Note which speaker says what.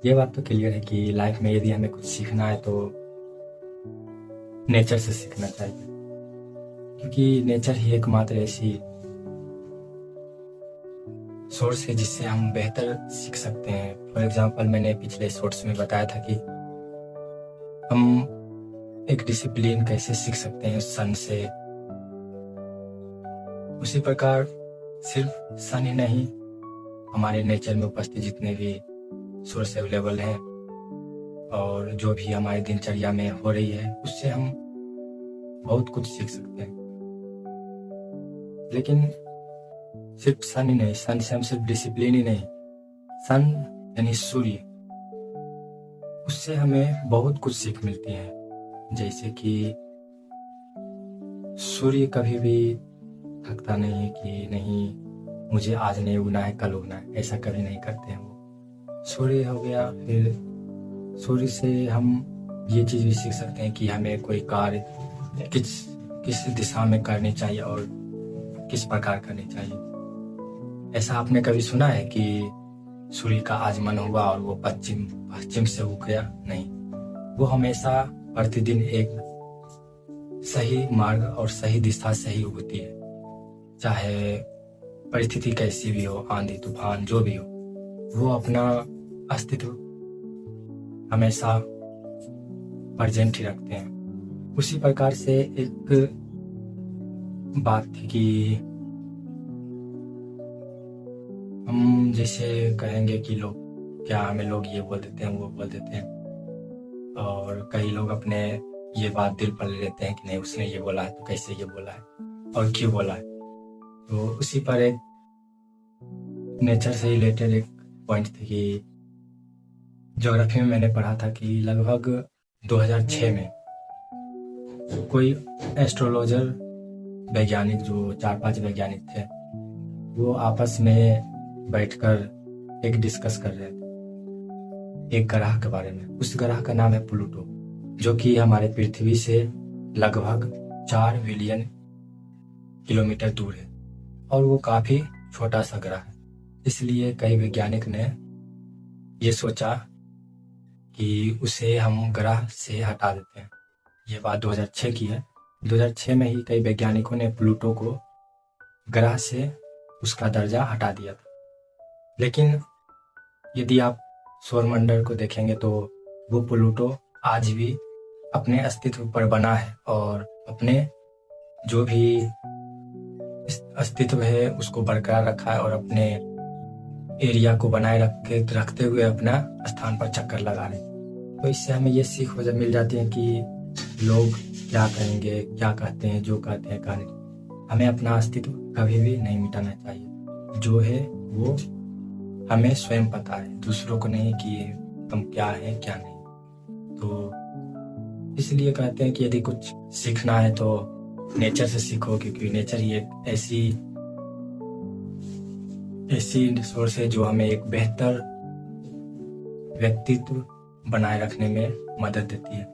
Speaker 1: ये बात तो क्लियर है कि लाइफ में यदि हमें कुछ सीखना है तो नेचर से सीखना चाहिए, क्योंकि नेचर ही एकमात्र ऐसी सोर्स है जिससे हम बेहतर सीख सकते हैं। फॉर एग्जांपल, मैंने पिछले शॉर्ट्स में बताया था कि हम एक डिसिप्लिन कैसे सीख सकते हैं सन से। उसी प्रकार सिर्फ सन ही नहीं, हमारे नेचर में उपस्थित जितने भी सोर्स अवेलेबल हैं और जो भी हमारी दिनचर्या में हो रही है, उससे हम बहुत कुछ सीख सकते हैं। लेकिन सिर्फ सन ही नहीं, सन से हम सिर्फ डिसिप्लिन ही नहीं, सन यानी सूर्य, उससे हमें बहुत कुछ सीख मिलती है। जैसे कि सूर्य कभी भी थकता नहीं है कि नहीं मुझे आज नहीं उगना है कल उगना है, ऐसा कभी नहीं करते हैं वो। सूर्य हो गया, फिर सूर्य से हम ये चीज़ भी सीख सकते हैं कि हमें कोई कार्य किस दिशा में करनी चाहिए और किस प्रकार करनी चाहिए। ऐसा आपने कभी सुना है कि सूर्य का आगमन हुआ और वो पश्चिम से उग गया? नहीं, वो हमेशा प्रतिदिन एक सही मार्ग और सही दिशा से ही उगती है। चाहे परिस्थिति कैसी भी हो, आंधी तूफान जो भी हो, वो अपना अस्तित्व हमेशा प्रेजेंट ही रखते हैं। उसी प्रकार से एक बात थी कि हम जैसे कहेंगे कि हमें लोग ये बोल देते हैं वो बोल देते हैं, और कई लोग अपने ये बात दिल पर ले लेते हैं कि नहीं उसने ये बोला है तो कैसे ये बोला है और क्यों बोला है। तो उसी पर एक नेचर से रिलेटेड एक पॉइंट थी कि ज्योग्राफी में मैंने पढ़ा था कि लगभग 2006 में कोई एस्ट्रोलॉजर वैज्ञानिक, जो 4-5 वैज्ञानिक थे, वो आपस में बैठकर एक डिस्कस कर रहे थे एक ग्रह के बारे में। उस ग्रह का नाम है प्लूटो, जो कि हमारे पृथ्वी से लगभग 4 बिलियन किलोमीटर दूर है और वो काफ़ी छोटा सा ग्रह है। इसलिए कई वैज्ञानिक ने ये सोचा कि उसे हम ग्रह से हटा देते हैं। ये बात 2006 की है। 2006 में ही कई वैज्ञानिकों ने प्लूटो को ग्रह से उसका दर्जा हटा दिया था। लेकिन यदि आप सौरमंडल को देखेंगे तो वो प्लूटो आज भी अपने अस्तित्व पर बना है और अपने जो भी अस्तित्व है उसको बरकरार रखा है और अपने एरिया को बनाए रखते हुए अपना स्थान पर चक्कर लगा रहे। तो इससे हमें ये सीख मिल जाती है कि लोग क्या कहेंगे, क्या कहते हैं, जो कहते हैं कहने, हमें अपना अस्तित्व कभी भी नहीं मिटाना चाहिए। जो है वो हमें स्वयं पता है, दूसरों को नहीं कि हम क्या हैं क्या नहीं। तो इसलिए कहते हैं कि यदि कुछ सीखना है तो नेचर से सीखो, क्योंकि नेचर ही एक ऐसी सोर्स है जो हमें एक बेहतर व्यक्तित्व बनाए रखने में मदद देती है।